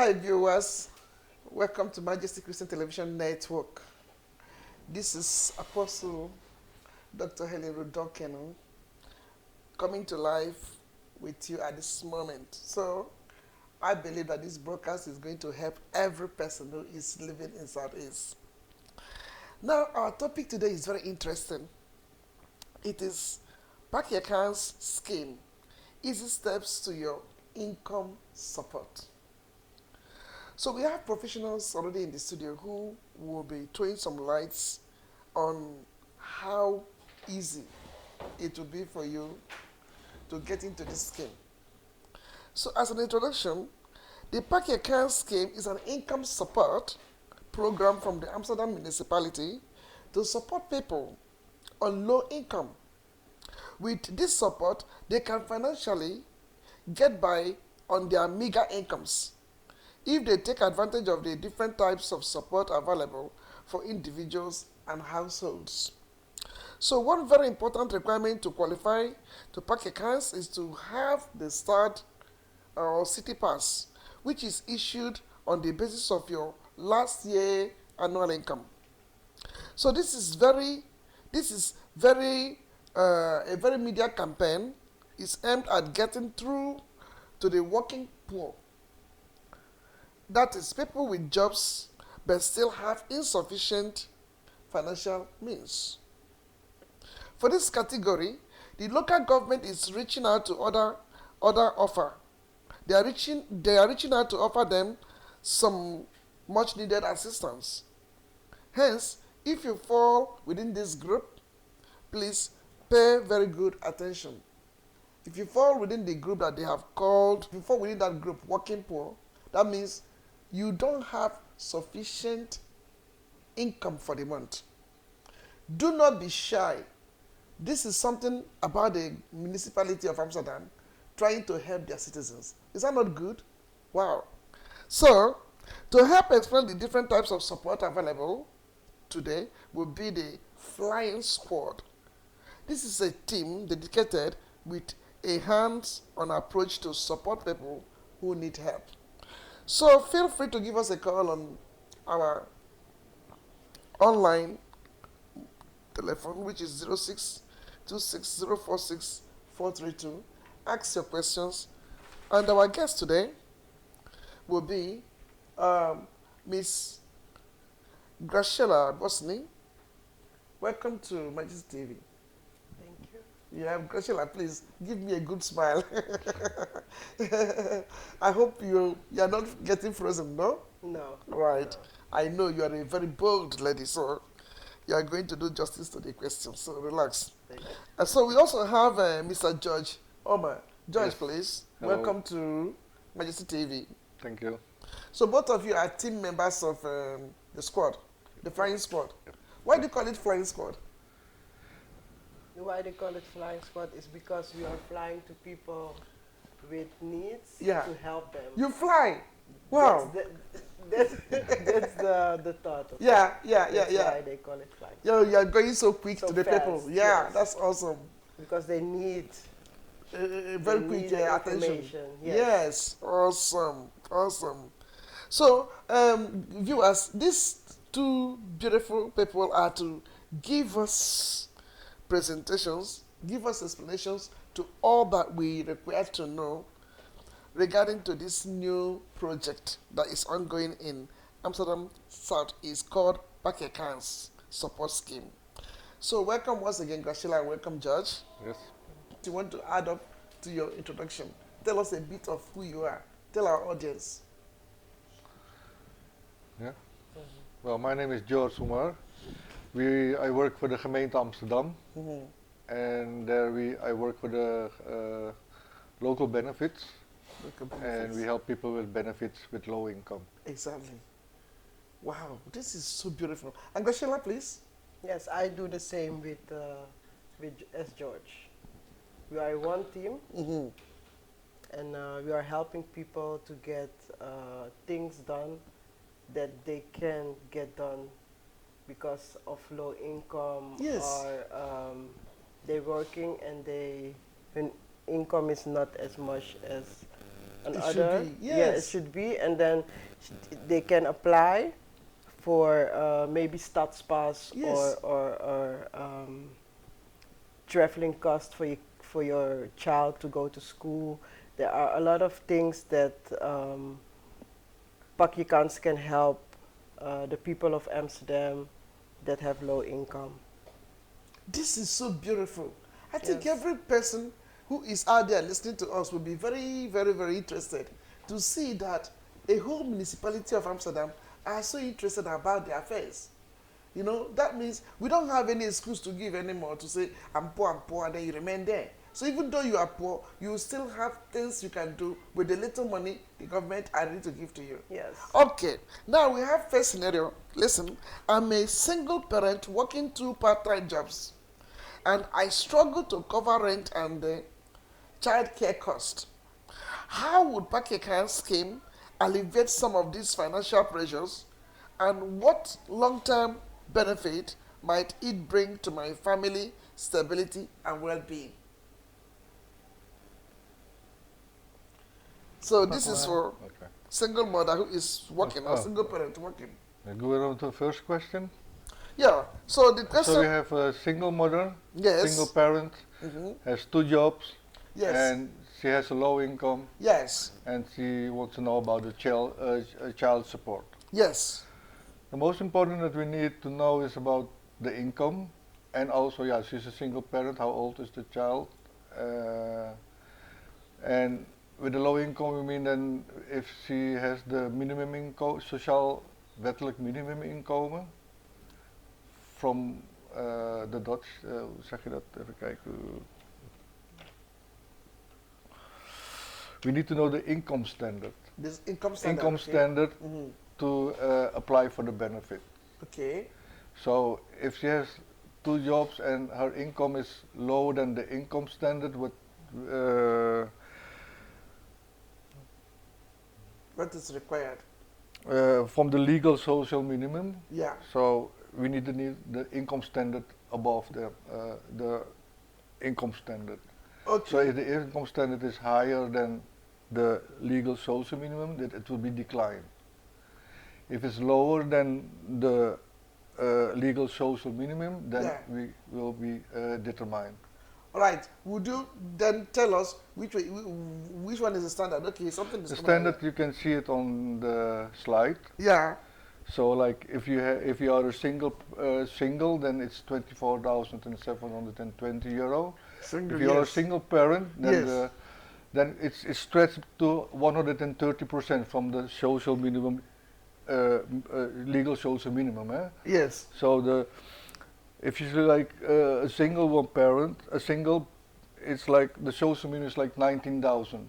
Hi viewers, welcome to Majesty Christian Television Network. This is Apostle Dr. Helen Rudokenu coming to life with you at this moment. So I believe that this broadcast is going to help every person who is living in Southeast. Now our topic today is very interesting. It is Pak Je Kans scheme, easy steps to your income support. So we have professionals already in the studio who will be throwing some lights on how easy it will be for you to get into this scheme. So as an introduction, the Pak Je Kans scheme is an income support program from the Amsterdam municipality to support people on low income. With this support, they can financially get by on their meager incomes if they take advantage of the different types of support available for individuals and households. So one very important requirement to qualify to Pak Je Kans is to have the start or city pass, which is issued on the basis of your last year annual income. So this is a very media campaign is aimed at getting through to the working poor. That is, people with jobs but still have insufficient financial means. For this category, the local government is reaching out to other offer. They are reaching out to offer them some much needed assistance. Hence, if you fall within this group, please pay very good attention. If you fall within the group that they have called, if you fall within that group, working poor, that means you don't have sufficient income for the month. Do not be shy. This is something about the municipality of Amsterdam trying to help their citizens. Is that not good? Wow. So, to help explain the different types of support available today will be the Flying Squad. This is a team dedicated with a hands-on approach to support people who need help. So feel free to give us a call on our online telephone, which is 0626046432. Ask your questions. And our guest today will be Miss Graciela Bosni. Welcome to Majesty TV. Thank you. You have Graciela, please give me a good smile. I hope you are not getting frozen, no? No. Right. No. I know you are a very bold lady, so you are going to do justice to the question, so relax. Thank you. So we also have Mr. George Omar. George, Yes. please. Hello. Welcome to Majesty TV. Thank you. So both of you are team members of the squad, the Flying Squad. Yep. Why do you call it Flying Squad? Why they call it flying squad is because we are flying to people with needs Yeah. to help them. You fly. Wow. That's the thought of Yeah. it. That's Yeah. why they call it flying. You are going so quick So to the fast, people. Yeah, yes. that's awesome. Because they need Very they quick need the attention. information. Yes, awesome. So, viewers, these two beautiful people are to give us presentations, give us explanations to all that we require to know regarding to this new project that is ongoing in Amsterdam South is called Pak Je Kans Support Scheme. So welcome once again, Graciela, and welcome, George. Yes. Do you want to add up to your introduction? Tell us a bit of who you are. Tell our audience. Yeah. Well, my name is George Umar. I work for the gemeente Amsterdam, and there I work for the local benefits, and we help people with benefits with low income. Exactly. Wow, this is so beautiful. And Graciela, please. Yes, I do the same with as George. We are one team, and we are helping people to get things done that they can get done because of low income, Yes. or they're working and when income is not as much as another. Should be, Yeah, it yes. should be, and then they can apply for maybe Stadspass Yes. or traveling cost for your child to go to school. There are a lot of things that Pak Je Kans can help the people of Amsterdam that have low income. This is so beautiful. I think Yes. every person who is out there listening to us will be very, very, very interested to see that a whole municipality of Amsterdam are so interested about their affairs. You know, that means we don't have any excuse to give anymore to say, I'm poor, and then you remain there. So even though you are poor, you still have things you can do with the little money the government are ready to give to you. Yes. Okay, now we have first scenario. Listen, I'm a single parent working 2 part-time jobs, and I struggle to cover rent and child care cost. How would Pak Je Kans scheme alleviate some of these financial pressures, and what long-term benefit might it bring to my family stability and well-being? So this is for Okay. single mother who is working or Oh. single parent working. Go on to the first question. Yeah. So the So we question. have a single mother, Yes. single parent, Mhm. has 2 jobs, Yes. and she has a low income, Yes. and she wants to know about the child support. Yes. The most important that we need to know is about the income, and also, yeah, she's a single parent. How old is the child? And with the low income, we mean then if she has the minimum income, sociaal wettelijk minimuminkomen, from the Dutch, hoe zeg je dat? Even kijken. We need to know the income standard. This income standard. Income okay? standard Mhm. to apply for the benefit. Okay. So if she has 2 jobs and her income is lower than the income standard, What is required? from the legal social minimum, Yeah. so we need the income standard above the income standard. Okay. So if the income standard is higher than the legal social minimum, that it will be declined. If it's lower than the legal social minimum, then Yeah. we will be determined. All right. Would you then tell us which one is the standard? Okay, something is The coming out standard, you can see it on the slide. here. Yeah. So like if you are a single, then it's 24,720 euro. Single. If you are a yes. single parent, then Yes. then it's stretched to 130% from the social minimum, legal social minimum. Yes. So if you like a single parent, it's like the social minimum is like 19,000.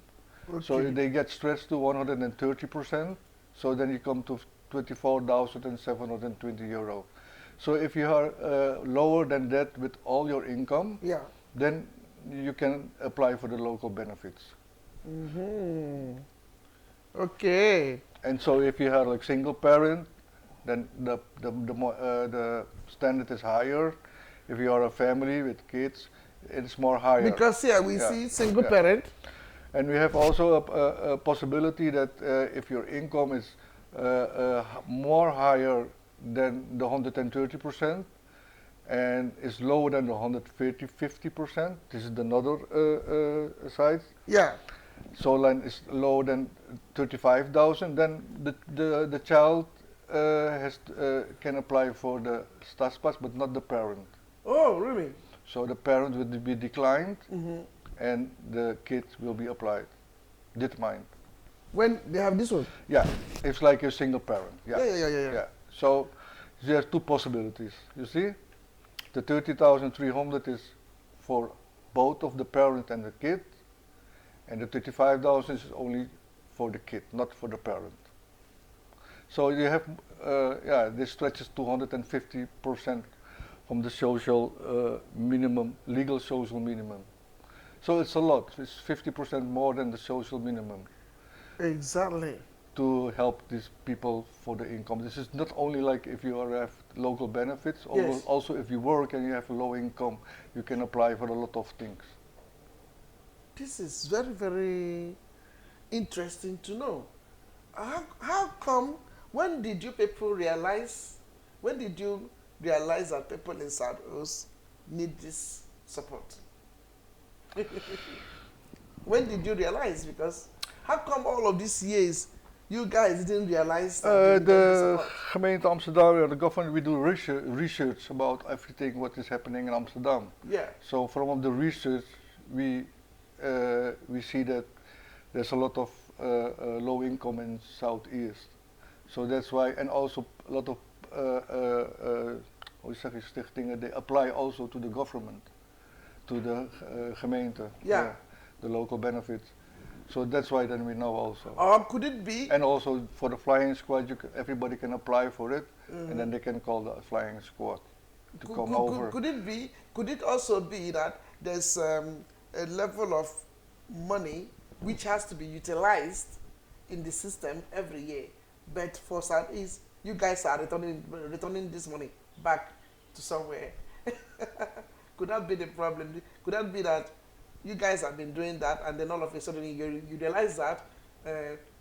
Okay. So they get stretched to 130%. So then you come to 24,720 euro. So if you are lower than that with all your income, yeah. then you can apply for the local benefits. Mm-hmm. Okay. And so if you are like single parent, then the standard is higher. If you are a family with kids, it's more higher. Because here we Yeah. see single Yeah. parent. And we have also a possibility that if your income is more higher than the 130% and is lower than the 50%, this is another side. Yeah. So then is lower than 35,000, then the child can apply for the Stadspas, but not the parent. Oh, really? So the parent will be declined, Mm-hmm. and the kids will be applied, determined. When they have this one? Yeah, it's like a single parent. Yeah. Yeah. So there's 2 possibilities. You see, the 30,300 is for both of the parent and the kid, and the 35,000 is only for the kid, not for the parent. So you have, this stretches 250% from the social minimum, legal social minimum. So it's a lot. It's 50% more than the social minimum Exactly. to help these people for the income. This is not only like if you have local benefits, Yes. also if you work and you have a low income, you can apply for a lot of things. This is very, very interesting to know. How come, when did you realize that people in South Coast need this support? When did you realize? Because how come all of these years you guys didn't realize that you needed the The support? gemeente Amsterdam, the government, we do research about everything what is happening in Amsterdam. Yeah. So from the research, we see that there's a lot of low income in Southeast. So that's why, and also a lot of hoe zeg je, stichtingen, they apply also to the government, to the gemeente, Yeah. the local benefits. So that's why then we know also. Or could it be? And also for the flying squad, everybody can apply for it, and then they can call the flying squad to come over. Could it also be that there's a level of money which has to be utilized in the system every year, but for Southeast, you guys are returning this money back to somewhere? Could that be the problem? Could that be that you guys have been doing that, and then all of a sudden you realize that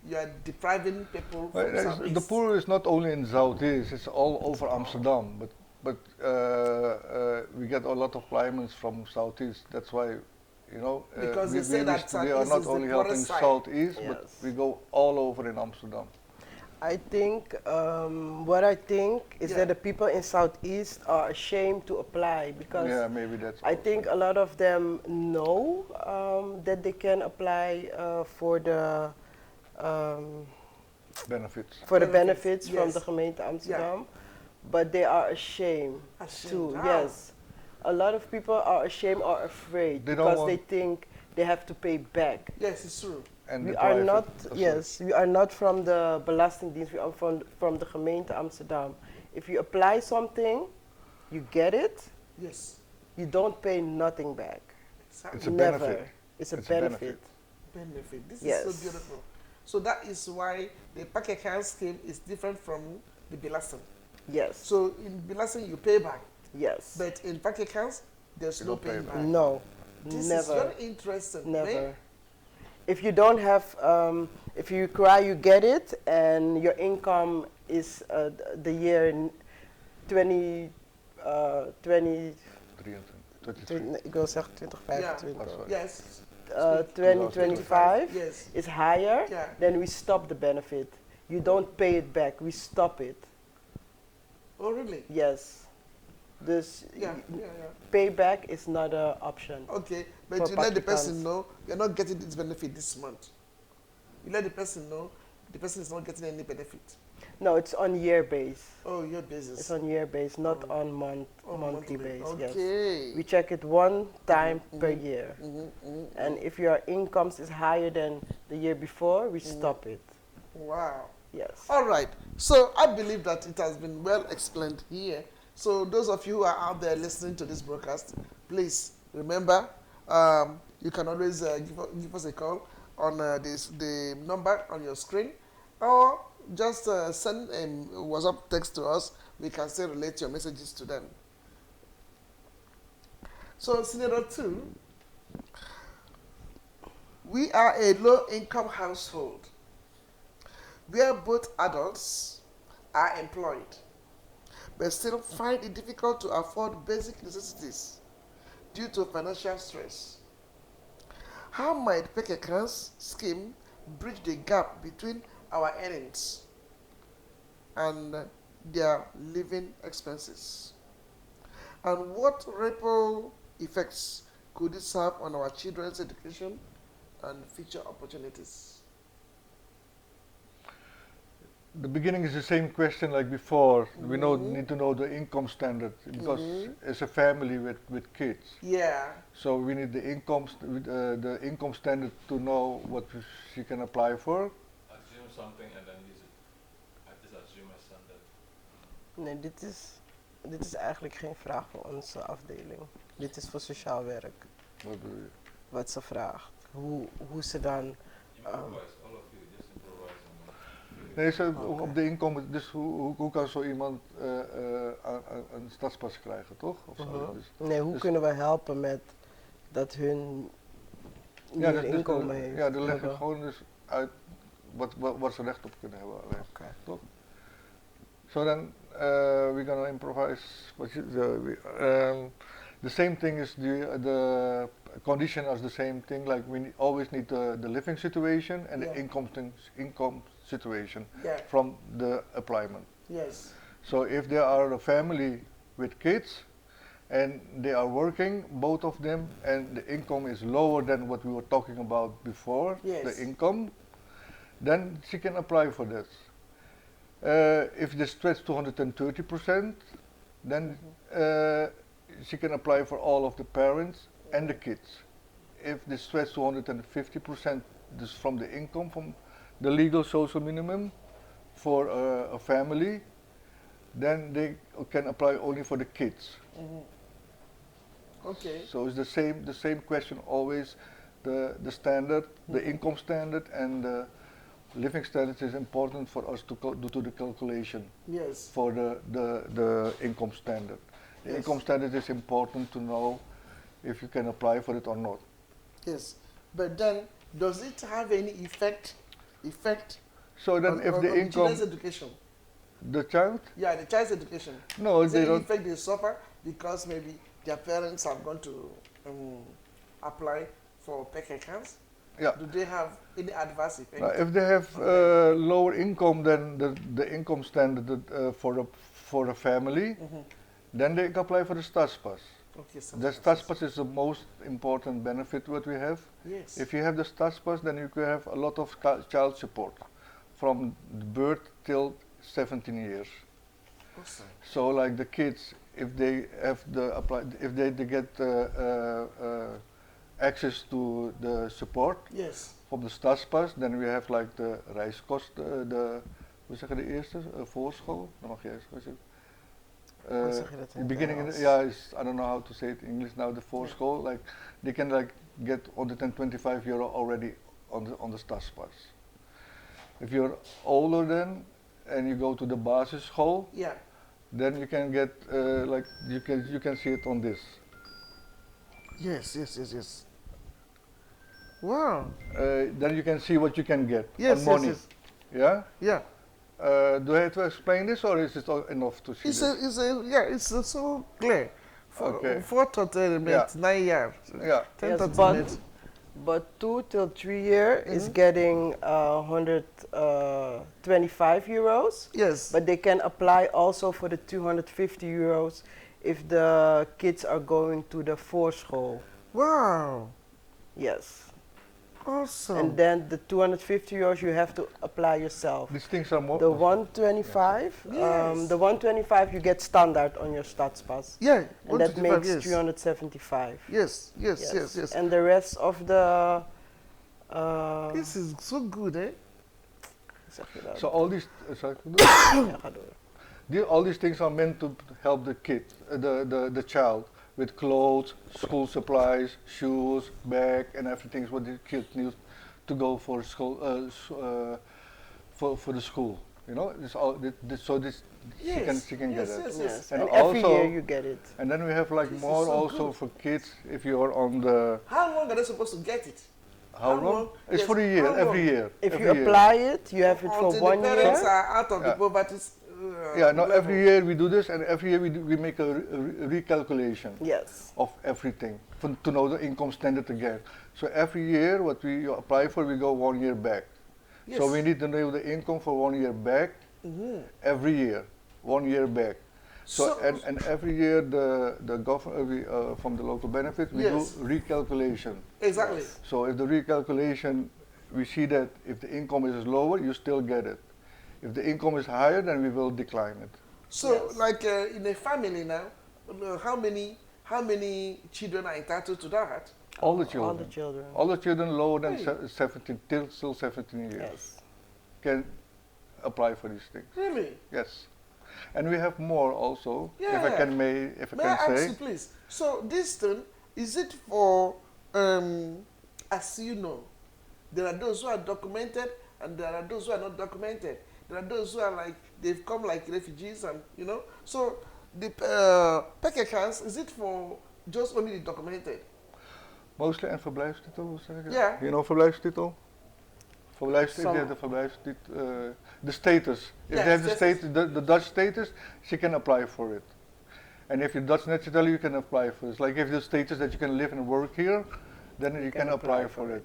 you are depriving people from Southeast? The poor is not only in Southeast; it's all over Amsterdam. But we get a lot of clients from Southeast. That's why, you know, because they say that we are Southeast not is only the helping poorest side. Southeast, Yes. but we go all over in Amsterdam. I think what I think is Yeah. that the people in Southeast are ashamed to apply because Yeah, maybe that's. I think a lot of them know that they can apply for the benefits. benefits from Yes. the gemeente Amsterdam, but they are ashamed too. How? Yes, a lot of people are ashamed or afraid They don't because want- they think they have to pay back. Yes, it's true. And We the are private not, as yes, we are not from the Belastingdienst, we are from the gemeente Amsterdam. If you apply something, you get it, Yes. you don't pay nothing back. Exactly. It's a Never. benefit. It's a It's a benefit. Benefit. This Yes. is so beautiful. So that is why the Pak Je Kans scheme is different from the Belasting. Yes, So in Belasting you pay back, yes. but in Pak Je Kans there's You no don't pay paying back. back. No, This is never, very interesting. never. right? If you don't have, if you cry, you get it, and your income is the year 20, 23. ik wil zeggen 2025. That's right. Yes. 2025 Yes. is higher, Yeah. then we stop the benefit. You don't pay it back, we stop it. Oh really? Yes. Dus Yeah. Yeah. payback is not an option. Okay, but For you let the Pak Je person Kans. know you're not getting this benefit this month. You let the person know the person is not getting any benefit. No, it's on year base. Oh, your basis. It's on year base, not Oh. on On monthly base. Yes. Okay. We check it one time per year. Mhm. And if your incomes is higher than the year before, we stop it. Wow. Yes. All right. So I believe that it has been well explained here. So those of you who are out there listening to this broadcast, please remember, you can always give us a call on the number on your screen, or just send a WhatsApp text to us. We can still relate your messages to them. So scenario 2, we are a low-income household where both adults are employed, but still find it difficult to afford basic necessities due to financial stress. How might Pak Je Kans scheme bridge the gap between our earnings and their living expenses? And what ripple effects could this have on our children's education and future opportunities? The beginning is the same question like before. We need to know the income standard because it's a family with kids. Yeah. So we need the the income standard to know what she can apply for. Assume something and then use it. I just assume as standard. Nee, dit is eigenlijk geen vraag voor onze afdeling. Dit is voor sociaal werk. Wat bedoel je? Wat ze vraagt. Hoe ze dan... Improvise, all of you, just improvise. Nee, op de inkomen, dus hoe kan zo iemand een stadspas krijgen, toch? Of zo? Dus Nee, hoe dus- kunnen we helpen met dat hun Ja, meer inkomen heeft. Ja, dan leg ik hebben. gewoon dus uit wat ze recht op kunnen hebben. Alleen. Oké. Toch? So then we're gonna improvise. The same thing is the condition as the same thing. Like we always need the living situation and Yeah. the income situation Yeah. from the applyment. Yes. So if there are a family with kids and they are working, both of them, and the income is lower than what we were talking about before, Yes. the income, then she can apply for that. If they stretch to 130%, then she can apply for all of the parents and the kids. If they stretch to 150%, this from the income, from the legal social minimum for a family, then they can apply only for the kids. Okay. So it's the same question always. The standard, the income standard, and the living standard is important for us to do the calculation Yes. for the income standard. The Yes. income standard is important to know if you can apply for it or not. Yes. But then, does it have any effect So then, on, if on, the on the income, children's education? the child, Yeah, the child's education. no, Is there they any don't. effect they suffer because maybe their parents have gone to apply for PK Kans? Yeah. Do they have any adverse effect? Now, if they have lower income than the income standard for a family, then they can apply for the Stadspas. Okay, so The Stadspas is the most important benefit what we have. yes. If you have the Stadspas, then you can have a lot of child support from birth till 17 years. Awesome. So like the kids, if they have if they get access to the support Yes. from the Stadspas, then we have like the reiskosten, hoe zeg je de eerste? Voorschool? Dan mag je eerst. Hoe zeg je dat in het beginning, Engels? I don't know how to say it in English now, the voorschool, like they can like get €125 already on the Stadspas. If you're older then, and you go to the basisschool, Yeah. then you can get like you can see it on this. Yes. Wow. Then you can see what you can get Yes, on money. yes. Yeah. Yeah. Do I have to explain this, or is it enough to see this? It's so clear. Okay. 4 tot met 9 jaar. Yeah. 10 Yes, tot but- met. But 2 till 3 year is getting €125, Yes. but they can apply also for the €250 if the kids are going to the voorschool. Wow. Yes. Awesome. And then the €250 you have to apply yourself. These things are more. The 125, Yes. the 125 you get standard on your Stadspas. Yeah. And that 125, makes yes. 375. Yes. Yes. And the rest of the This is so good, eh? zeg je dat? So all these, Ja, ga door. all these things are meant to help the kid, the child, with clothes, school supplies, shoes, bag, and everything what the kid needs to go for school, for the school. You know, this all this Yes. she can get it. Yes. And And every also- year you get it. And then we have like This is more so also good. for kids if you are on the How long are they supposed to get it? how How long? long? It's Yes, for a year, how every long? year. If every you year. apply it, you have it for Until 1 the parents year. are out of the Yeah. poverty. Yeah, no, level. every year we do this, and every year we make a recalculation Yes. of everything to know the income standard again. So every year, what we apply for, we go 1 year back. Yes. So we need to know the income for 1 year back every year, 1 year back. So, and every year the government from the local benefit we Yes. do recalculation. Exactly. So if the recalculation we see that if the income is lower, you still get it. If the income is higher, then we will decline it. So, Yes. like in a family now, how many children are entitled to that? All the children. All the children. All the children lower than Hey. 17, still 17 years, Yes. can apply for these things. Really? Yes, and we have more also. Yeah. If I can May I can ask say, you, please? So this thing, is it for, as you know, there are those who are documented and there are those who are not documented. There are those who are like, they've come like refugees and, you know. So the PK Kans, is it for just only the documented? Mostly en verblijfstitel, hoe zeg ik dat? Ja. You know verblijfstitel? Verblijfstitel, Some- if they have the verblijfstitel, the status. If Yes, they have the yes, status, the Dutch status, she can apply for it. And if you're Dutch national, you can apply for it. It's like if the status that you can live and work here, then you can apply for it.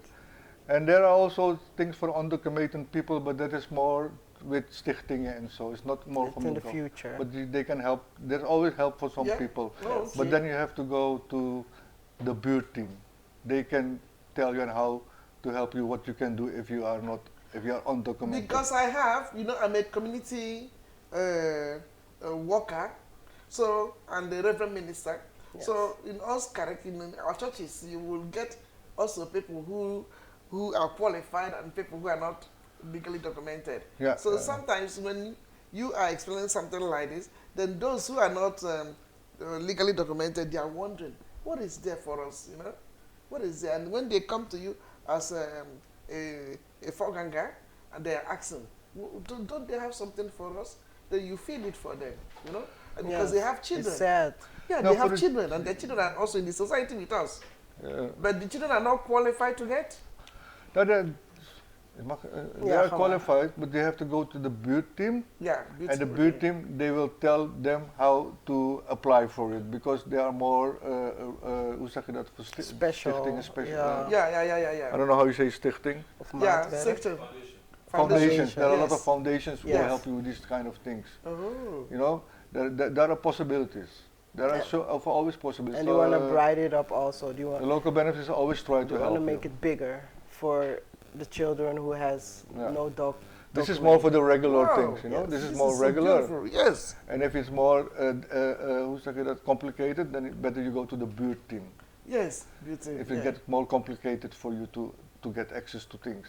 And there are also things for undocumented people, but that is more with stichtingen and so. It's not more It's from in the the future. But they can help. There's always help for some Yeah. people. Oh, But okay. then you have to go to the buurteam. They can tell you on how to help you, what you can do if you are undocumented. Because I have, I'm a community worker, so, and the Reverend Minister. Yes. So in us, in our churches, you will get also people who are qualified and people who are not legally documented. Yeah, So sometimes when you are explaining something like this, then those who are not legally documented, they are wondering, what is there for us, What is there? And when they come to you as a foreganger and they are asking, don't they have something for us? Then you feel it for them, And because they have children. It's sad. Yeah, No, they for have the- children, and their children are also in the society with us. But the children are not qualified to get. They Yeah, are come on. qualified, but they have to go to the buurteam. Yeah, And the beautiful. buurteam, they will tell them how to apply for it because they are more, hoe zeg je dat? Voor Special, Stichtingen, special. yeah. Yeah. I don't know how you say stichting. Of Yeah, maatwerk. sector. Foundation. Foundations. There are a lot Yes. of foundations who will Yes. help you with these kind of things. Oh. There are possibilities. There are always possibilities. And you want to brighten it up also. Do you The want, local benefits always try you to want help to make you. it bigger for the children who has Yeah. no doc. This is more for the regular Wow, things, yes. This is This more is so regular. beautiful, yes. And if it's more, hoe zeg je dat, complicated, then it better you go to the buurteam. Yes, beautiful. If it gets more complicated for you to get access to things,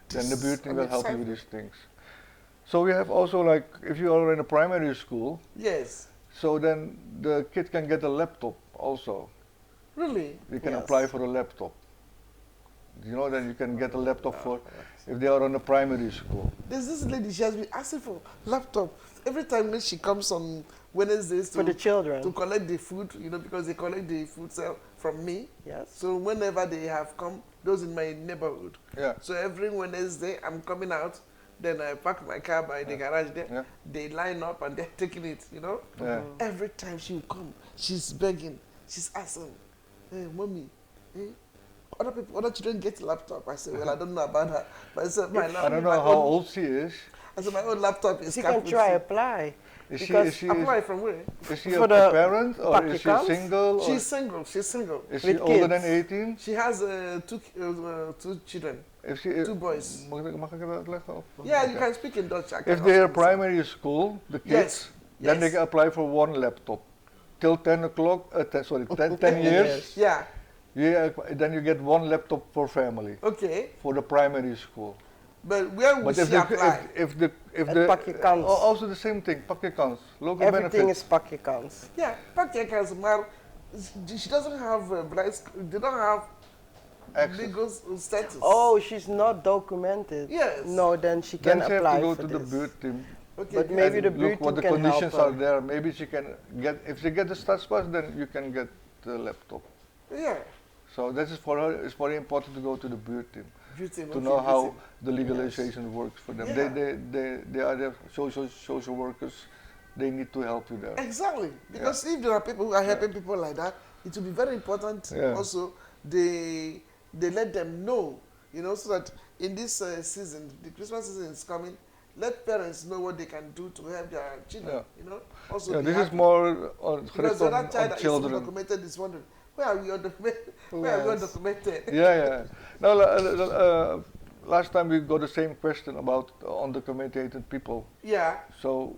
then the buurteam will help you with these things. So we have also like, if you are in a primary school, Yes, so then the kid can get a laptop also. really. You can Yes. apply for a laptop. Then you can get a laptop for, if they are on a primary school. There's this lady, she has been asking for laptop every time when she comes on Wednesdays For the children. to collect the food, because they collect the food sale from me. Yes. So whenever they have come, those in my neighborhood. Yeah. So every Wednesday I'm coming out, then I park my car by the garage there. Yeah. They line up and they're taking it, Yeah. Every time she will come, she's begging, she's asking, hey, mommy, other children get laptop. I said, well, I don't know about her. But I said, my I don't know how old she is. I said, my own laptop is She can capital try C. apply. Is Apply from where? she For a the parent or Pak is Je she Kans? single? Or She's single. is she with older than kids. 18? She has two children, If she, two boys. mag ik het uitleggen? Of? Yeah, you Okay. can speak in Dutch. I can If they are also understand. primary school, the kids, Yes. then they Yes. can apply for one laptop. Till 10 o'clock, 10 years, Yeah, then you get one laptop for family, okay. for the primary school. But where will But she if the, apply? if At the, Pak Je Kans. also the same thing, Pak Je Kans, local Everything benefits. is Pak Je Kans. Yeah, Pak Je Kans, maar she doesn't have they don't have Access. legal status. Oh, she's not documented. Yes. No, then she can Then she have apply to go for to the this. buurteam. Okay, But good. maybe and the look what buurteam the can help conditions are her. there. Maybe she can get, if she get the stadspas, then you can get the laptop. Yeah. So that is for her, it's very important to go to the buurteam Beautiful. to know how the legalization works for them. Yeah. They are the social workers. They need to help you there. Exactly. Because if there are people who are helping people like that, it will be very important Yeah. also they let them know, so that in this season, the Christmas season is coming, let parents know what they can do to help their children, Also Yeah, be this is happy. more on, Because the other child on that is children. undocumented is wondering, where are we undocumented? Where are we Yes. undocumented? Yeah. Now, last time we got the same question about undocumented people. Yeah, So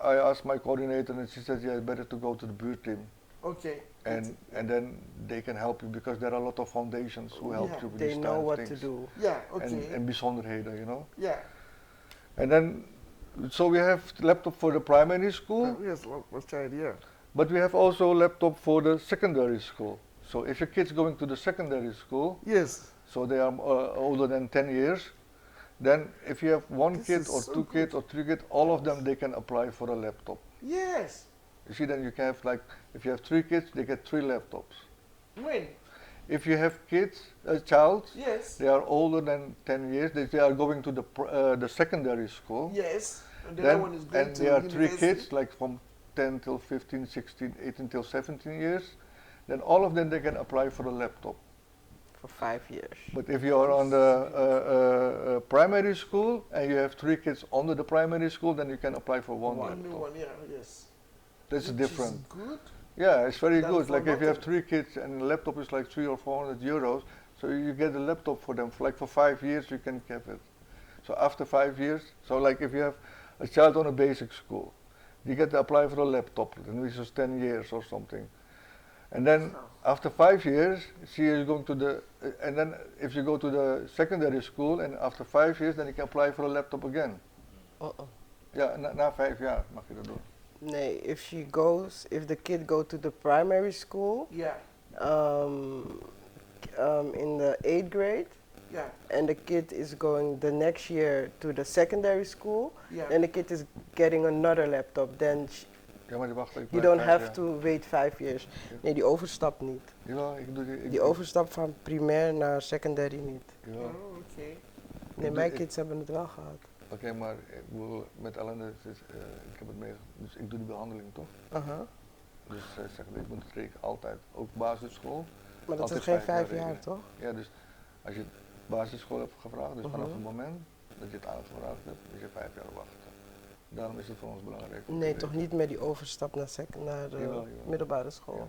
I asked my coordinator and she said, yeah, it's better to go to the buurteam. okay. And then they can help you because there are a lot of foundations who help Yeah, you with They these know kind of what things. to do. Yeah, okay. And bijzonderheden, Yeah. And then, so we have laptop for the primary school, Yes, what's the idea? but we have also laptop for the secondary school. So if your kid's going to the secondary school, Yes. so they are older than 10 years, then if you have one This kid is or so two kids or three kids, all of them, they can apply for a laptop. Yes. You see, then you can have like, if you have 3 kids, they get 3 laptops. When? if you have kids, a child, Yes. they are older than 10 years, they are going to the secondary school. Yes. And the Then, other one is going and to there are university. 3 kids, like from 10 till 15, 16, 18 till 17 years. Then all of them, they can apply for a laptop. For 5 years. But if you are on the primary school and you have 3 kids under the primary school, then you can apply for one Only laptop. one, yeah, yes. That's Which different. Is good. Yeah, it's very Than good. for Like if you have nothing. 3 kids and the laptop is like 300 or 400 euros, so you get a laptop for them. Like for 5 years you can have it. So after 5 years, so like if you have a child on a basic school, you get to apply for a laptop, and which is 10 years or something. And then after 5 years, she is going to the, and then if you go to the secondary school, and after 5 years, then you can apply for a laptop again. Ja, na 5 jaar mag je dat doen. Nee, if the kid go to the primary school, Yeah, in the 8th grade, yeah, and the kid is going the next year to the secondary school, yeah. and the kid is getting another laptop, then Ja, maar wacht, ik you blijf don't 5 have jaar. to wait 5 years. Nee, die overstap niet. Jawel, ik doe Die overstap van primair naar secondary niet. Jawel. Oh, okay. Nee, Ik mijn doe- kids hebben het wel gehad. Oké, maar ik bedoel, met ellende, ik heb het mee, dus ik doe die behandeling toch? Aha. Dus zij zeggen, ik moet het rekenen, altijd, ook basisschool. Maar dat Altijd is geen 5 5 jaar jaar, rekenen. toch? Ja, dus als je basisschool hebt gevraagd, dus vanaf Mhm. het moment dat je het aangevraagd hebt, is je 5 jaar wachten. Daarom is het voor ons belangrijk. om Nee, te toch weten. niet met die overstap naar de Jawel, jawel. middelbare school. Ja.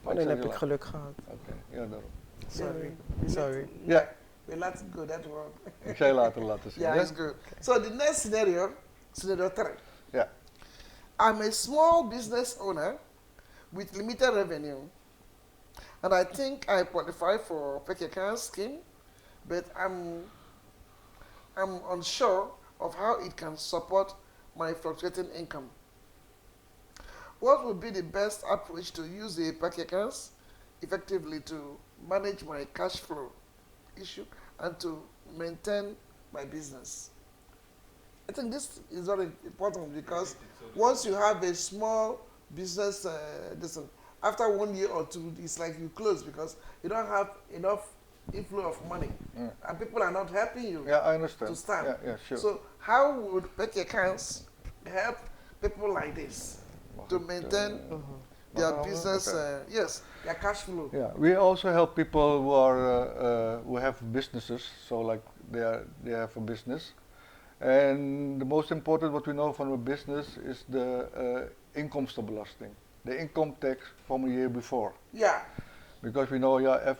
Maar ik dan zeg heb je ik geluk gehad. Oké, ja daarom. Sorry. We Sorry. Ja, We let it go, that one. ik zal je later laten zien. Yeah, ja? it's good. So the next scenario, scenario 3. Ja. I'm a small business owner with limited revenue, and I think I qualify for Pak Je Kans scheme, but I'm unsure of how it can support my fluctuating income. What would be the best approach to use the Pak Je Kans effectively to manage my cash flow issue and to maintain my business? I think this is very important because once you have a small business, after 1 year or 2, it's like you close because you don't have enough inflow of money, Mm. and people are not helping you Yeah, I understand. to start. Yeah, sure. So how would Pak Je Kans help people like this Mag to ik, maintain Mhm. their mag ik business? Okay. Yes, their cash flow. Yeah, we also help people who are who have businesses. So like they have a business, and the most important what we know from a business is the inkomstenbelasting, the income tax from a year before. Yeah, Because we know, yeah,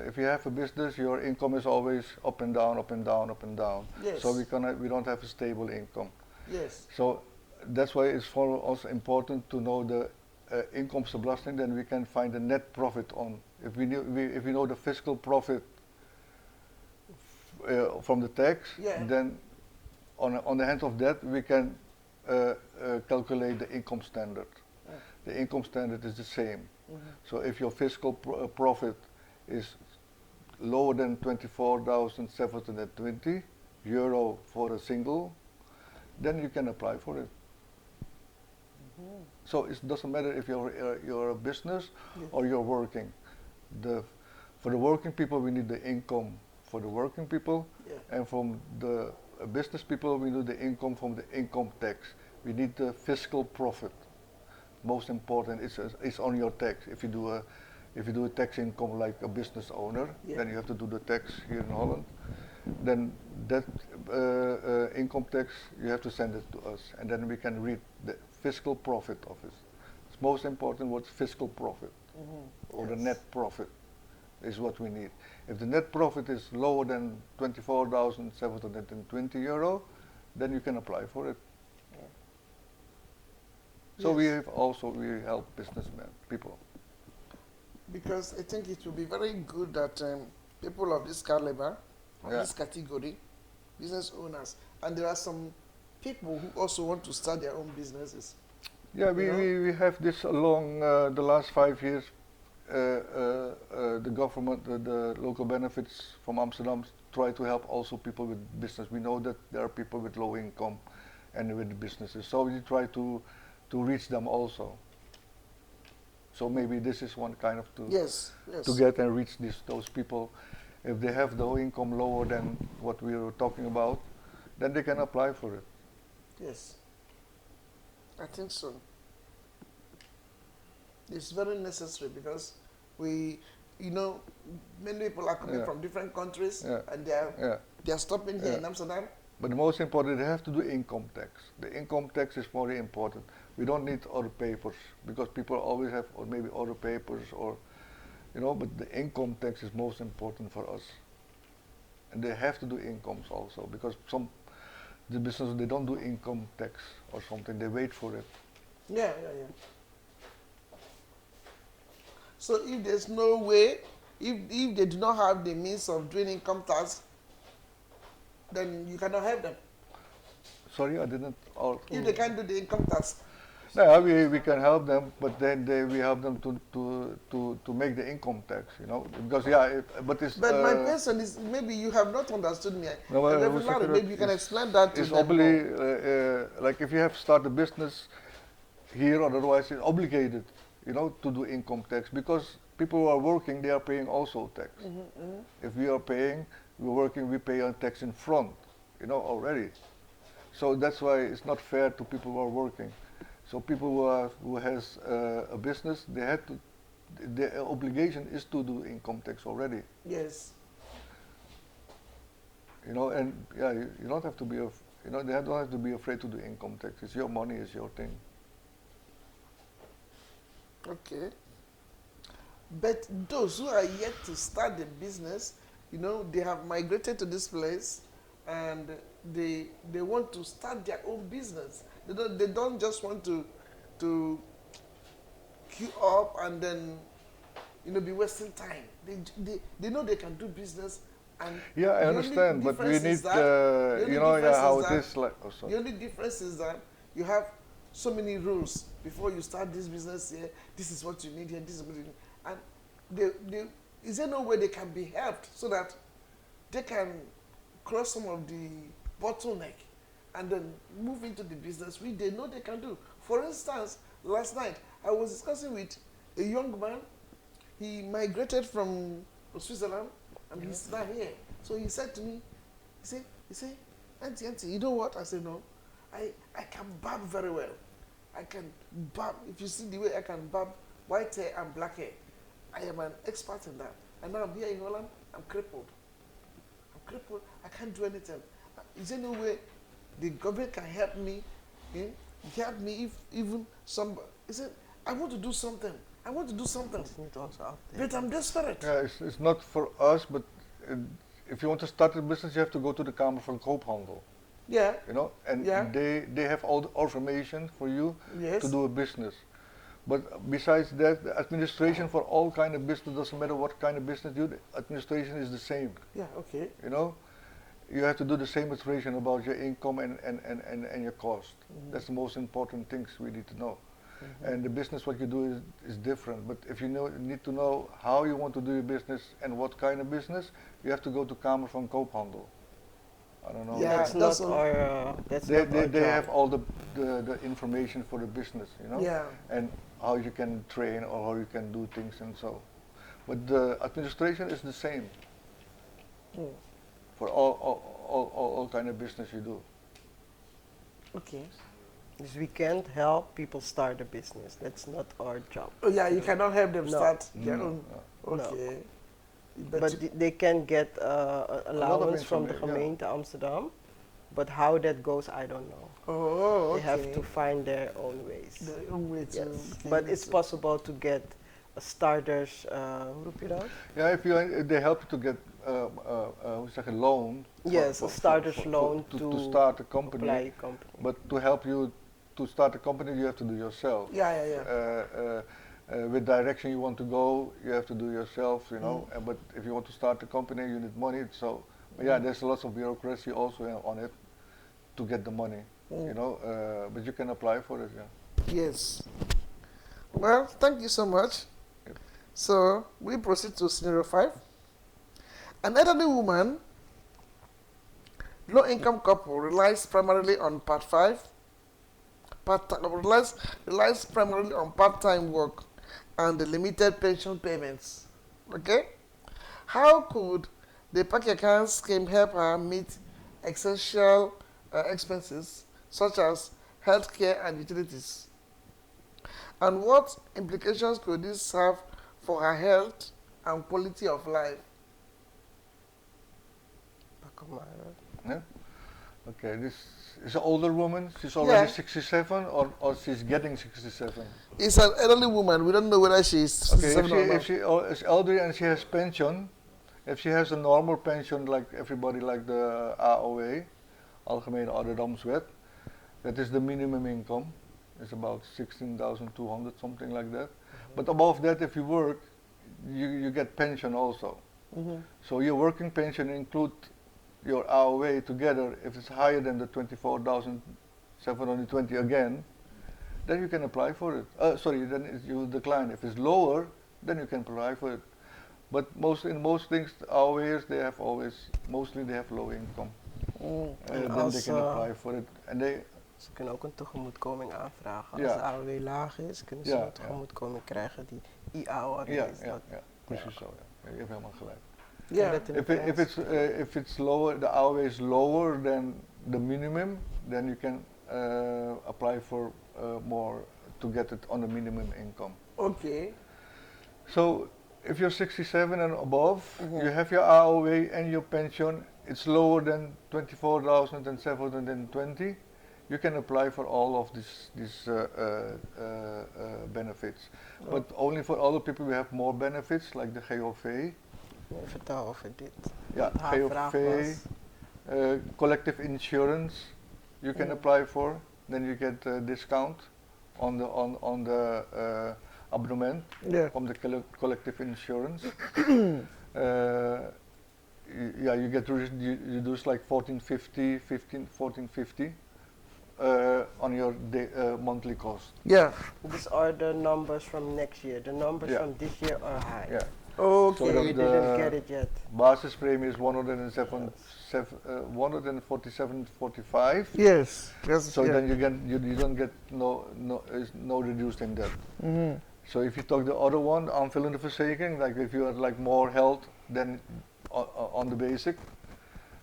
if you have a business, your income is always up and down, up and down, up and down. yes, So we don't have a stable income. yes, So that's why it's for us important to know the inkomstenbelasting. Then we can find the net profit on. If we know the fiscal profit from the tax, Yeah. then on the hand of that we can calculate the income standard. Yeah. The income standard is the same. mhm, So if your fiscal profit is lower than 24,720 euro for a single, then you can apply for it. mhm, So it doesn't matter if you're a business yes. or you're working. For the working people, we need the income for the working people, Yeah. and from the business people, we need the income from the income tax. We need the fiscal profit. Most important is on your tax. If you do a tax income like a business owner, Yeah. then you have to do the tax here in Holland. Then that income tax you have to send it to us, and then we can read the fiscal profit of it. It's most important what's fiscal profit Mhm, or the yes. net profit is what we need. If the net profit is lower than 24,720 euro, then you can apply for it. So we Yes. have also we help businessmen, people. Because I think it will be very good that people of this caliber, of Yeah. this category, business owners, and there are some people who also want to start their own businesses. Yeah, You know? we have this along the last 5 years. The government, the local benefits from Amsterdam try to help also people with business. We know that there are people with low income and with businesses, so we try to reach them also. So maybe this is one kind of Yes. to get and reach those people. If they have the income lower than what we were talking about, then they can apply for it. Yes. I think so. It's very necessary because we, many people are coming Yeah. from different countries Yeah. and Yeah. they are stopping here Yeah. in Amsterdam. But the most important, they have to do income tax. The income tax is very important. We don't need other papers because people always have or maybe other papers or, but the income tax is most important for us. And they have to do incomes also because the business, they don't do income tax or something, they wait for it. Yeah. So if there's no way, if they do not have the means of doing income tax, then you cannot help them. Sorry, I didn't. If they can't do the income tax, No, we can help them, but then we help them to make the income tax, because but it's. but my question is, maybe you have not understood me. No, but Reverend Larry, maybe you can explain that to it's them more. like if you have started a business here, otherwise it's obligated, to do income tax because people who are working, they are paying also tax. If we are paying, we're working, we pay a tax in front, already. So that's why it's not fair to people who are working. So people who has a business, their obligation is to do income tax already. Yes. And yeah, you don't have to be, they don't have to be afraid to do income tax. It's your money, it's your thing. Okay. But those who are yet to start the business, they have migrated to this place and they want to start their own business. They don't just want to queue up and then be wasting time. They know they can do business and Yeah, I the only understand, but we difference need, is that- the only difference how is it that- is like. Oh, sorry. The only difference is that you have so many rules before you start this business here. This is what you need here. This is what you need. And is there no way they can be helped so that they can cross some of the bottleneck and then move into the business which they know they can do? For instance, last night I was discussing with a young man. He migrated from Switzerland and he's now here. So he said to me, he said, Auntie, you know what? I said, no, I can barb very well. I can barb. If you see the way I can barb white hair and black hair, I am an expert in that. And now I'm here in Holland, I'm crippled. I can't do anything. Is there no way the government can help me? Help me if even somebody. He said, I want to do something. It's not also out there. But I'm desperate. Yeah, it's not for us, but if you want to start a business, you have to go to the Kamer van Koophandel. Yeah. And Yeah. they have all the information for you Yes. to do a business. But besides that, the administration for all kind of business, doesn't matter what kind of business you do, the administration is the same. Yeah, okay. You have to do the same administration about your income and your cost. That's the most important things we need to know. And the business what you do is different. But if you need to know how you want to do your business and what kind of business, you have to go to Kamer van Koophandel. I don't know. Yeah, That's that's not all. our. That's They, not our they job. have all the information for the business, Yeah. and how you can train or how you can do things and so. But the administration is the same for all kind of business you do. Okay. Because we can't help people start a business. That's not our job. Oh yeah, you cannot help them No. start their No, own. no. Okay. But they can get allowance from the information, gemeente Amsterdam. But how that goes, I don't know. Oh, okay. They have to find their own ways. Their own way to. Yes, okay, but it's so- possible to get a starters, hoe roep je dat? Yeah, if they help you to get hoe zeg je, loan. Yes, a starter's loan to start a company. apply a company. But to help you to start a company, you have to do yourself. Yeah. With direction you want to go, you have to do yourself, but if you want to start a company, you need money. So, yeah, there's lots of bureaucracy also on it to get the money, but you can apply for it, yeah. Yes. Well, thank you so much. Yep. So we proceed to scenario 5. An elderly woman, low-income couple, relies primarily on relies primarily on part-time work and the limited pension payments. Okay? How could the Pak Je Kans scheme help her meet essential expenses such as healthcare and utilities? And what implications could this have for her health and quality of life? Yeah. Okay, this is an older woman. She's already Yeah. 67 or she's getting 67. It's an elderly woman. We don't know whether she's Okay, 67 or not. if she is elderly and she has pension, if she has a normal pension like everybody, like the AOW, Algemene Ouderdomswet, that is the minimum income. It's about 16,200, something like that. But above that, if you work, you get pension also. Mhm. So your working pension include your AOW together. If it's higher than the 24,720 again, then you can apply for it. Then you will decline. If it's lower, then you can apply for it. But in most things, AOWers, they have mostly they have low income. Mm. And then they can apply for it. And Ze kunnen ook een tegemoetkoming aanvragen. Ja. Als de AOW laag is, kunnen ze Ja, een tegemoetkoming krijgen die IAO ja, is. Dat- precies zo. Ja. Je hebt helemaal gelijk. Yeah. dat in If, het it, if Engels. it's if it's lower, the AOW is lower than the minimum, then you can apply for more to get it on the minimum income. Okay. So if you're 67 and above, Mhm. you have your AOW and your pension. It's lower than 24,720. You can apply for all of these benefits, but only for other people who have more benefits, like the GOV. Nee, vertel over dit. Ja, Haar vraag GOV, was- collective insurance, you can apply for. Then you get a discount on the abonnement Yeah. from the collective insurance. You get reduced like 1450 on your monthly cost. Yeah. These are the numbers from next year. The numbers Yeah. from this year are high. Yeah. Okay. So So the- you didn't get it yet. Basispremie is 147.45. Yes. Yes. So yeah. then you don't get no reduced in that. Mhm. So if you talk the other one, aanvullende verzekering, like if you have like more health than on the basic,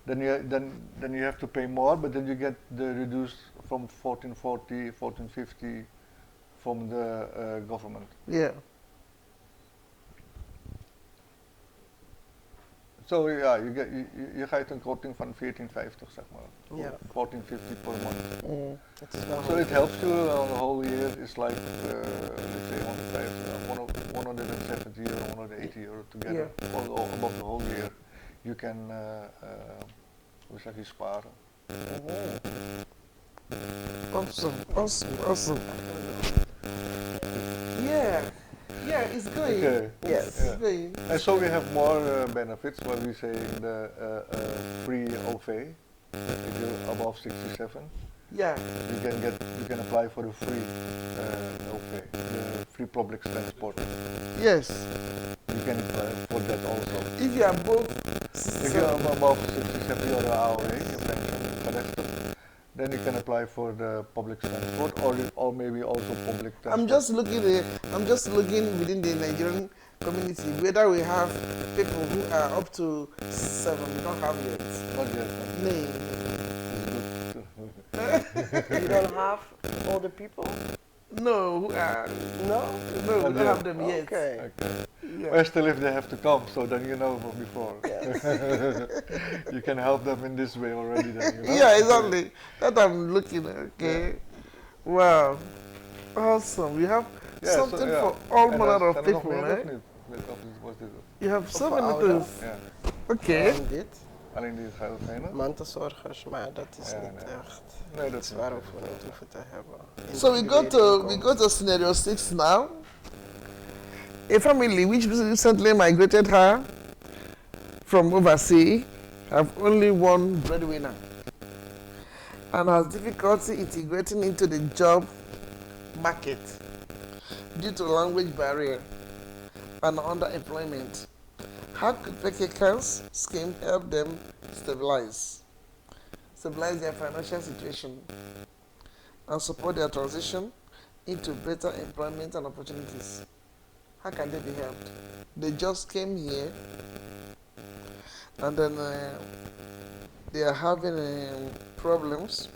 then you have to pay more, but then you get the reduced from 1440, 1450 from the government. Yeah. So yeah, je krijgt een korting van 1450 zeg maar. Ja. 1450 per month. Mm. Het is wel So it helps you on the whole year. It's like let's say 170 euro, 180 euro together. Above the whole year, you can hoe zeg je sparen. Awesome. Awesome. Awesome. Yeah. Yeah. It's going. Okay. Yes. It's going. And so we have more benefits. What we say the free OV. If you're above 67, Yeah. you can apply for the free OV, the free public transport. Yes. You can apply for that also. If you are both If you're above 67 euro hour, your pension, then you can apply for the public transport or maybe also public transport. I'm just looking within the Nigerian community whether we have people who are up to 7. We don't have yet. Not yet. No. You don't have older people? No, who are No? no, we don't have them yet. Okay. Okay. Yeah. Well, still if they have to come, so then you know from before. You can help them in this way already then, you know? Yeah, exactly. That I'm looking at. Okay. Wow. Awesome. We have Yeah, something so, yeah. for all En manner dan of zijn er nog people, meer, eh? of niet? Of was dit het? You have so Voor many ouderen. things. Ja. Okay. En dit? Alleen die gaat het heen? Mantelzorgers, maar dat is Ja, niet nee. echt Nee, dat iets is waarover we het hoeven te hebben. So we go to scenario 6 now. A family which recently migrated her from overseas have only one breadwinner and has difficulty integrating into the job market due to language barrier and underemployment. How could Pak Je Kans scheme help them stabilize their financial situation and support their transition into better employment and opportunities? how can they be helped? They just came here, and then they are having problems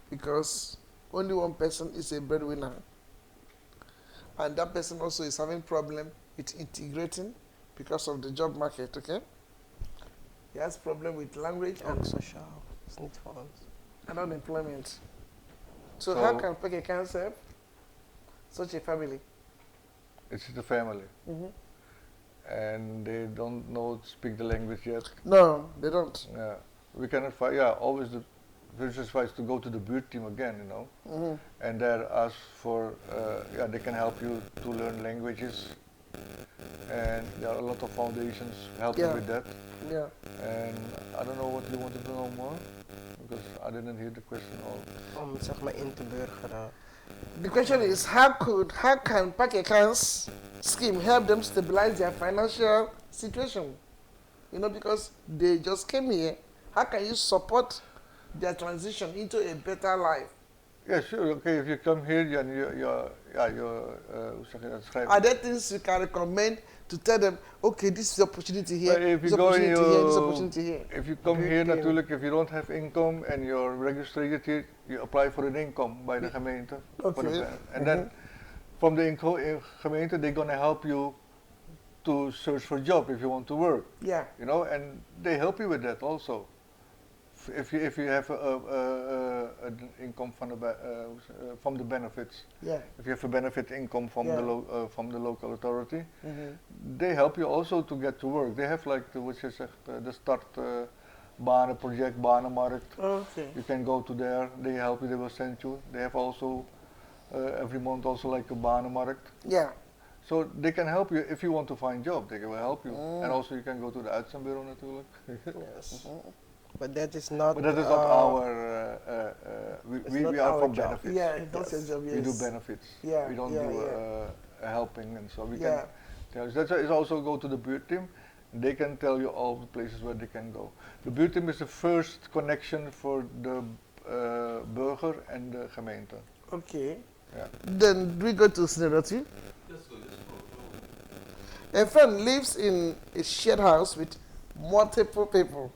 because only one person is a breadwinner, and that person also is having problem with integrating because of the job market. Okay, he has problem with language and social needs funds. and unemployment. So, So- how can Pak Je Kans help such a family? It's the family, Mm-hmm. and they don't know to speak the language yet. No, they don't. Yeah, we can advise. Yeah, always the first advice to go to the buurtteam again, you know, Mm-hmm. and there ask for. Yeah, they can help you to learn languages, and there are a lot of foundations helping Yeah. with that. Yeah. And I don't know what you wanted to know more, because I didn't hear the question all. Om zeg maar in te burgeren. The question is, how can Pak Je Kans scheme help them stabilize their financial situation? You know, because they just came here. How can you support their transition into a better life? Yeah, sure. Okay, if you come here, then hoe zeg je dat? Schrijven. Are there things you can recommend to tell them, okay, this is the opportunity here, But if this you go opportunity in here, this your- opportunity here? If you come here Buurtteam. natuurlijk, if you don't have income and you're registered here, you apply for an income by the gemeente. for the Okay. ban- And then from the gemeente, they're gonna help you to search for a job if you want to work, Yeah. you know, and they help you with that also. If you have an income from the benefits, Yeah. if you have a benefit income from Yeah. from the local authority, Mm-hmm. they help you also to get to work. They have like what je zegt, the start banenproject, banenmarkt. Okay. You can go to there. They help you. They will send you. They have also every month also like a banenmarkt. Yeah. So they can help you if you want to find job. They will help you. Mm. And also you can go to the uitzendbureau natuurlijk. Yes. But that is not. But that is not our. it's We not are our from job. benefits. Yeah, that's Yes. your job, yes. We do benefits. Yeah, We don't yeah, do yeah. helping, and so we Yeah. can. Yeah, so that's why it's also go to the buurtteam. They can tell you all the places where they can go. The buurtteam is the first connection for the burger and the gemeente. Okay. Yeah. Then we go to scenario 2. Let's go, let's go. A friend lives in a shared house with multiple people.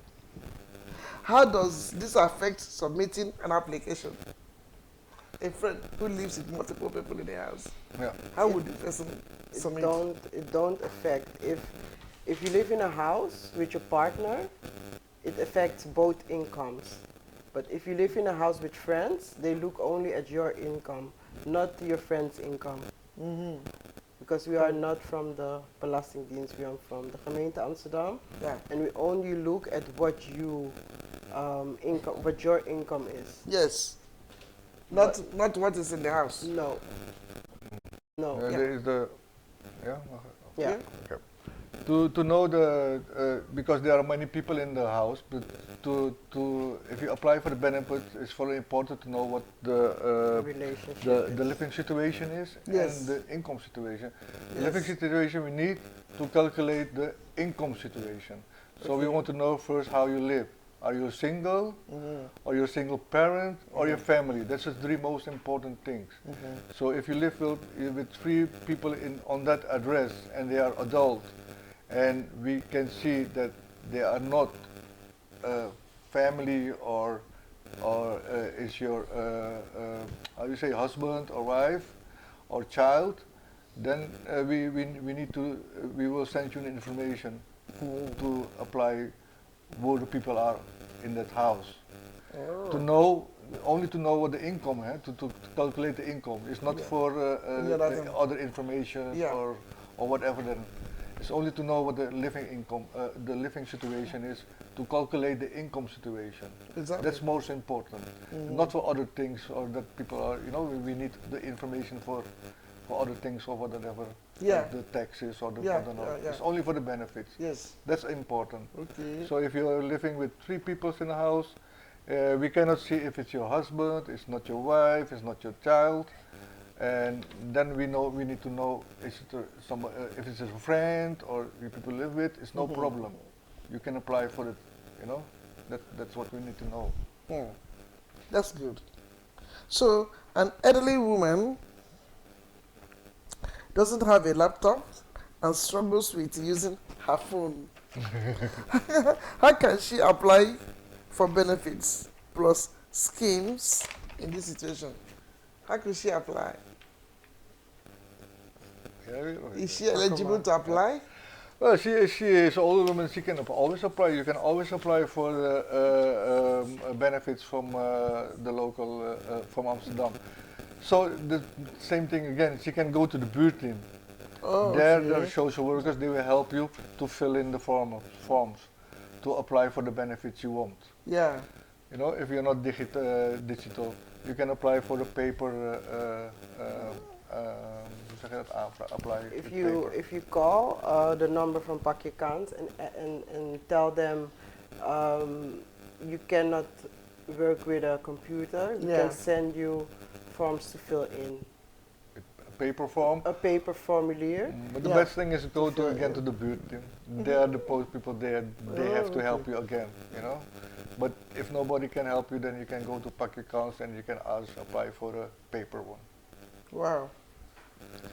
How does this affect submitting an application? A friend who lives with multiple people in the house. Yeah. How would the person It submit? don't affect if you live in a house with your partner, it affects both incomes. But if you live in a house with friends, they look only at your income, not your friend's income. Mm-hmm. Because we are not from the Belastingdienst, we are from the gemeente Amsterdam, Yeah. and we only look at what you what your income is. Yes. Not what is in the house. No. No. There is the. Yeah. Yeah. Okay. To know because there are many people in the house, but if you apply for the benefit, it's very important to know what the Relationship. the living situation is Yes. and the income situation. The Yes. living situation, we need to calculate the income situation. So we Okay. want to know first how you live. Are you single, Mm-hmm. or you're a single parent, or your family? That's the three most important things. Mm-hmm. So if you live with three people on that address and they are adult, and we can see that they are not family or is your how you say husband or wife or child, then we need to we will send you information to apply who the people are in that house. Oh. To know only to know what the income to calculate the income. It's not Yeah. for Yeah, that's other information Yeah. or whatever. Then it's only to know what the living income, the living situation is, to calculate the income situation. Exactly. That's most important. Mhm. Not for other things or that people are. You know, we need the information for other things or whatever. Yeah. Like the taxes or the Yeah, I don't know. yeah, yeah. It's only for the benefits. Yes. That's important. Okay. So if you are living with three people in a house, we cannot see if it's your husband, it's not your wife, it's not your child, and then we need to know is it if it's a friend or you people live with. It's no Mhm. problem. You can apply for it. You know, that's what we need to know. Hmm. That's good. So an elderly woman doesn't have a laptop and struggles with using her phone. How can she apply for benefits plus schemes in this situation? How could she apply? Is she eligible to apply? Well, she is older woman. She can always apply. You can always apply for the benefits from the local from Amsterdam. So the same thing again. She can go to the buurtteam. Oh, There, okay. the social workers, they will help you to fill in the forms to apply for the benefits you want. Yeah. You know, if you're not digital, you can apply for the paper. Hoe zeg je dat? Apply. If with you paper. call the number from Pak Je Kans and tell them you cannot work with a computer, we Yeah. can send you forms to fill in. A paper form. A paper formulier. But the Yeah. best thing is to go to again to the buurtteam. They are the post people there. They have to help you again. You know. But if nobody can help you, then you can go to Pak Je Kans and you can apply for a paper one. Wow.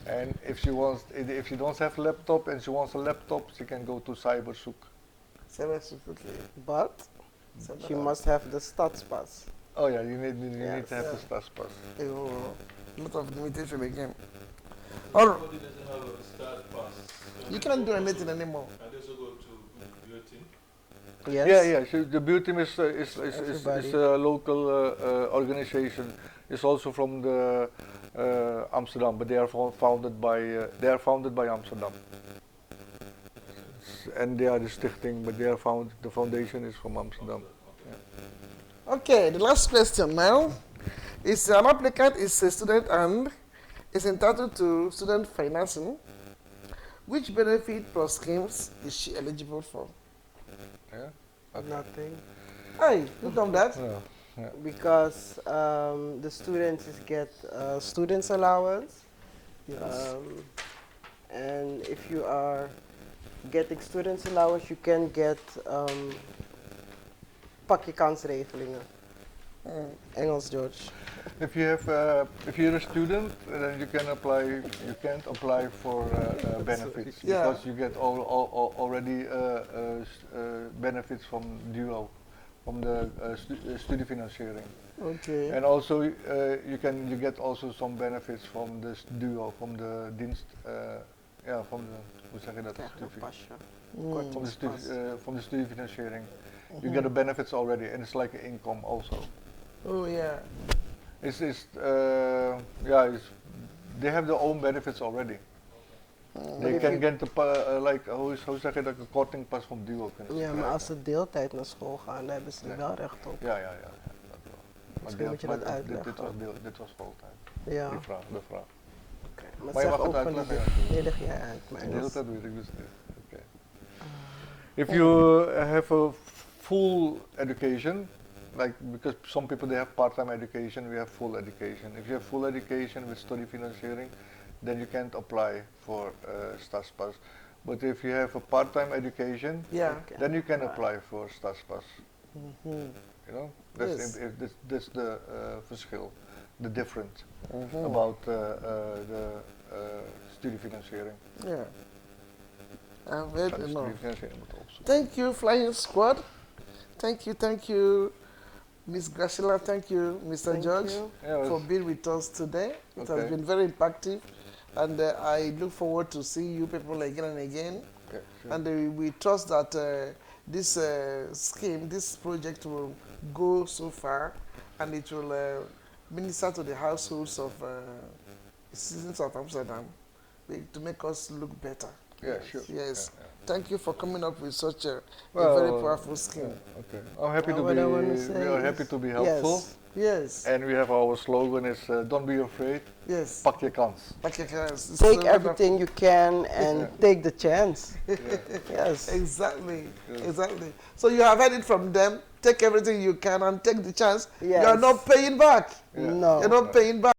And if she don't have a laptop and she wants a laptop, she can go to Cyberzoek. Okay. But she must have the stadspas. Oh yeah, you need Yes. to have the Yeah. stadspas. Oh, lot of limitation again. If Or somebody doesn't have a start pass, you can't do anything anymore. can they also go to your team? Yes. Yeah. So the buurtteam is Everybody. a local organization. It's also from the Amsterdam, but they are founded by Amsterdam. And they are the stichting, but the foundation is from Amsterdam. Okay, the last question now is an applicant is a student and is entitled to student financing. Which benefit plus schemes is she eligible for? Yeah. Okay. Nothing. Hey, look on that. Yeah. Yeah. Because the students get students allowance. Yes. And if you are getting students allowance, you can get Pak Je Kans regelingen. Engels, George. If you're a student, then you can apply. You can't apply for benefits Yeah. because you get already benefits from DUO, from the studiefinanciering. Okay. And also you get also some benefits from the DUO, from the dienst. From the hoe zeg je dat? Pasje. From the studiefinanciering. You get the benefits already, and it's like an income also. Oh yeah. They have their own benefits already. They can get the hoe zeg je dat, een korting pas van DUO kunnen Ja, maar krijgen. als ze deeltijd naar school gaan, daar hebben ze er wel recht op. Ja, dat wel. Misschien moet je dat uitleggen. Dit was voltijd. Ja. De vraag. Oké. Maar Maar je zeg mag ook het van uitleggen, ja. nee, leg jij uit. Maar De hele Engels. tijd weet ik dus niet. Okay. If you have a full education, like because some people they have part-time education, we have full education. If you have full education with study financiering, then you can't apply for Stadspas. But if you have a part-time education, Yeah. then you can apply for Stadspas. Mm-hmm. You know, that's Yes. that's the verschil, the difference Mm-hmm. about the studiefinanciering. Yeah. I've heard enough. Studiefinanciering moet opzoeken. Thank you, Flying Squad. Thank you, Miss Gracila. Thank you, Mr. Thank George, you. Yeah, for being with us today. It has Okay. been very impactful, and I look forward to seeing you people again and again. okay, sure. And we trust that this scheme, this project will go so far, and it will minister to the households of citizens of Amsterdam to make us look better. Yeah, sure. Yes. Yeah. Thank you for coming up with such a Well, very powerful scheme. Yeah, okay. I'm happy to What be. I wanna say We are is- happy to be helpful, Yes. and we have our slogan is "Don't be afraid, Yes. pak je kans." Pak Je Kans. It's Take so everything you can and Yeah. take the chance. Yeah. Yes. Exactly. Yes. Exactly. So you have heard it from them. Take everything you can and take the chance. You are Yes. not paying back. Yeah. No. You're not paying back.